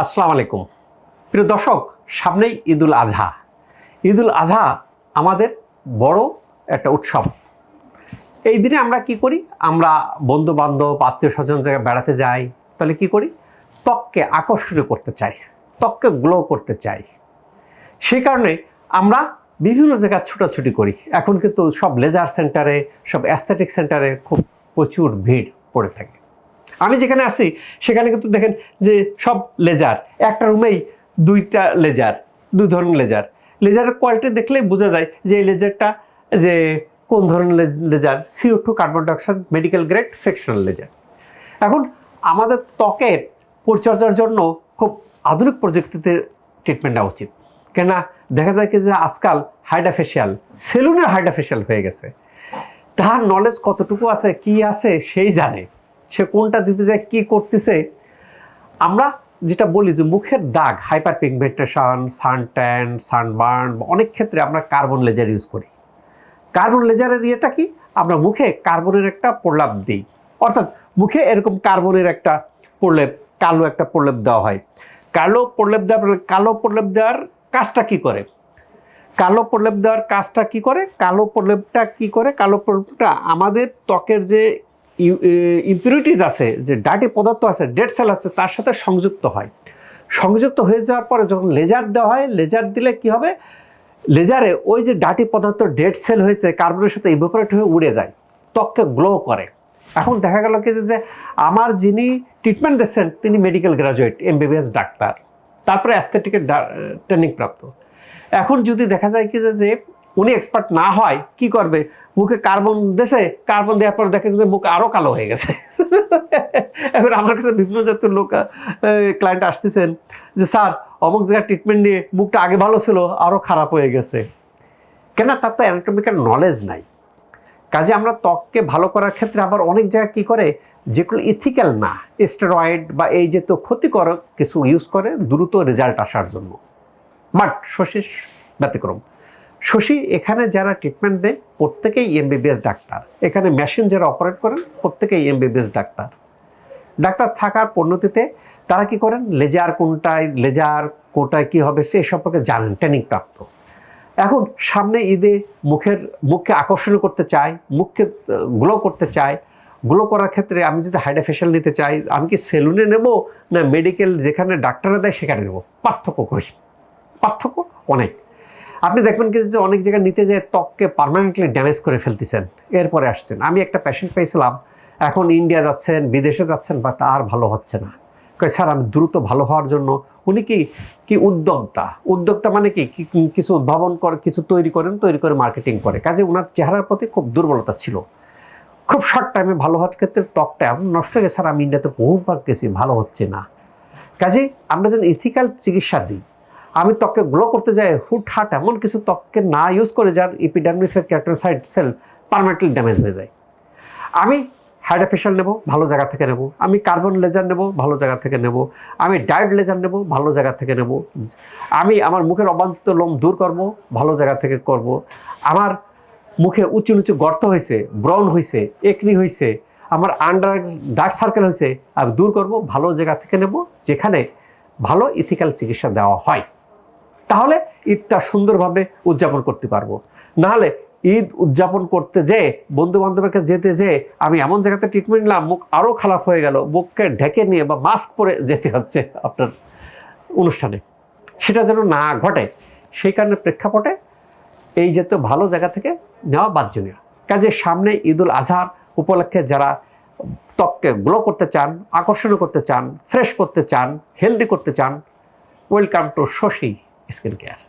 আসসালামু আলাইকুম প্রিয় দর্শক, সামনেই ঈদুল আজহা। ঈদুল আজহা আমাদের বড় একটা উৎসব। এই দিনে আমরা কি করি? আমরা বন্ধু বান্ধব আত্মীয় স্বজন জায়গায় বেড়াতে যাই। তাহলে কি করি? ত্বককে আকর্ষণীয় করতে চাই, ত্বককে গ্লো করতে চাই। সেই কারণে আমরা বিভিন্ন জায়গায় ছুটাছুটি করি। এখন কিন্তু সব লেজার সেন্টারে, সব অ্যাস্থেটিক সেন্টারে খুব প্রচুর ভিড় পড়ে থাকে। আমি যেখানে আছি সেখানে কিন্তু দেখেন যে সব লেজার, একটা রুমেই দুইটা লেজার, দুই ধরনের লেজার। লেজারের কোয়ালিটি দেখলেই বোঝা যায় যে এই লেজারটা যে কোন ধরনের laser, CO2 carbon dioxide medical grade fractional laser. এখন আমাদের ত্বকের পরিচর্যার জন্য খুব আধুনিক প্রযুক্তিতে ট্রিটমেন্ট নেওয়া উচিত। কেননা দেখা যায় কি যে আজকাল হাইড্রাফেশিয়াল, সেলুনের হাইড্রাফেশিয়াল হয়ে গেছে। তার নলেজ কতটুকু আছে, কি আছে সেই জানে, সে কোনটা দিতে যায়, কি করতেছে। আমরা যেটা বলি যে মুখের দাগ, হাইপার পিগমেন্টেশন, সানট্যান, সানবার্ন, অনেক ক্ষেত্রে আমরা কার্বন লেজার ইউজ করি। কার্বন লেজারের ইয়েটা কি? আমরা মুখে কার্বনের একটা প্রলেপ দিই, অর্থাৎ মুখে এরকম কার্বনের একটা প্রলেপ, কালো একটা প্রলেপ দেওয়া হয়। কালো প্রলেপ দেওয়ার কাজটা কি করে? কালো প্রলেপটা আমাদের ত্বকের যে ইম্পিউরিটিজ আছে, যে ডার্টি পদার্থ আছে, ডেড সেল আছে, তার সাথে সংযুক্ত হয়ে যাওয়ার পরে যখন লেজার দেওয়া হয়, লেজার দিলে কি হবে? লেজারে ওই যে ডার্টি পদার্থ ডেড সেল হয়েছে কার্বনের সাথে ইভাপোরেট হয়ে উড়ে যায়, ত্বককে গ্লো করে। এখন দেখা গেল কি যে আমার যিনি ট্রিটমেন্ট দিচ্ছেন তিনি মেডিকেল গ্রাজুয়েট, MBBS ডাক্তার, তারপরে অ্যাস্থেটিকের ট্রেনিং প্রাপ্ত। এখন যদি দেখা যায় কি যে উনি এক্সপার্ট না হয়, কি করবে? মুখে কার্বন দেওয়ার পর দেখে যে মুখ আরো কালো হয়ে গেছে। এখন আমার কাছে বিভিন্ন জাতীয় লোক, ক্লায়েন্ট আসতেছেন যে স্যার অমুক জায়গায় ট্রিটমেন্ট নিয়ে মুখটা আগে ভালো ছিল, আরো খারাপ হয়ে গেছে। কেন? তার তো অ্যানাটমিক্যাল নলেজ নাই। কাজে আমরা ত্বককে ভালো করার ক্ষেত্রে আবার অনেক জায়গায় কি করে, যেগুলো ইথিক্যাল না, স্টেরয়েড বা এই যে তো ক্ষতিকর কিছু ইউজ করে দ্রুত রেজাল্ট আসার জন্য। বাট শশীর ব্যতিক্রম। শশী এখানে যারা ট্রিটমেন্ট দেয় প্রত্যেকেই MBBS ডাক্তার। এখানে মেশিন যারা অপারেট করেন প্রত্যেকেই MBBS ডাক্তার। ডাক্তার থাকার পরিণতিতে তারা কি করেন? লেজার কোনটায় কি হবে সে সম্পর্কে জানেন, ট্রেনিং প্রাপ্ত। এখন সামনে ঈদে মুখকে আকর্ষণীয় করতে চাই, মুখকে গ্লো করতে চাই। গ্লো করার ক্ষেত্রে আমি যদি হাইড্রাফেশিয়াল নিতে চাই, আমি কি সেলুনে নেব না মেডিকেল যেখানে ডাক্তাররা দেয় সেখানে নেব? পার্থক্য অনেক। আপনি দেখবেন কি যে অনেক জায়গায় নিতে যেয়ে ত্বককে পার্মানেন্টলি ড্যামেজ করে ফেলতেছেন, এরপরে আসছেন। আমি একটা পেশেন্ট পেয়েছিলাম, এখন ইন্ডিয়া যাচ্ছেন, বিদেশে যাচ্ছেন, বাট আর ভালো হচ্ছে না। স্যার আমি দ্রুত ভালো হওয়ার জন্য, উনি কি উদ্যোক্তা মানে কি কিছু উদ্ভাবন করে, কিছু তৈরি করে মার্কেটিং করে। কাজে ওনার চেহারার প্রতি খুব দুর্বলতা ছিল। খুব শর্ট টাইমে ভালো হওয়ার ক্ষেত্রে ত্বকটা এমন নষ্ট হয়ে গেছে, স্যার আমি ইন্ডিয়াতে বহুবার গেছি, ভালো হচ্ছে না। কাজে আমরা যেন ইথিক্যাল চিকিৎসা দিই। আমি ত্বককে গ্লো করতে যাই হুটহাট এমন কিছু ত্বককে না ইউজ করে যার এপিডার্মিসের কেরাটিনোসাইট সেল পার্মানেন্টলি ড্যামেজ হয়ে যায়। আমি হাইড্রাফেশিয়াল নেব, ভালো জায়গা থেকে নেব। আমি কার্বন লেজার নেব, ভালো জায়গা থেকে নেব। আমি ডায়েট লেজার নেব, ভালো জায়গা থেকে নেব। আমি আমার মুখের অবাঞ্ছিত লোম দূর করব, ভালো জায়গা থেকে করব। আমার মুখে উঁচু নিচু গর্ত হয়েছে, ব্রন হয়েছে, একনি হয়েছে, আমার আন্ডার ডার্ক সার্কেল হয়েছে, আমি দূর করব, ভালো জায়গা থেকে নেব যেখানে ভালো ইথিক্যাল চিকিৎসা দেওয়া হয়। তাহলে ঈদটা সুন্দরভাবে উদযাপন করতে পারবো। নাহলে ঈদ উদযাপন করতে যেয়ে, বন্ধু বান্ধবের কাছে যেতে যেয়ে আমি এমন জায়গাতে ট্রিটমেন্ট নিলাম, মুখ আরও খারাপ হয়ে গেল, মুখকে ঢেকে নিয়ে বা মাস্ক পরে যেতে হচ্ছে আপনার অনুষ্ঠানে। সেটা যেন না ঘটে, সেই কারণে প্রেক্ষাপটে এই জাতীয় ভালো জায়গা থেকে নেওয়া বাঞ্ছনীয়। কাজে সামনে ঈদুল আজহার উপলক্ষে যারা ত্বককে গ্লো করতে চান, আকর্ষণীয় করতে চান, ফ্রেশ করতে চান, হেলদি করতে চান, welcome to Shashi skin care.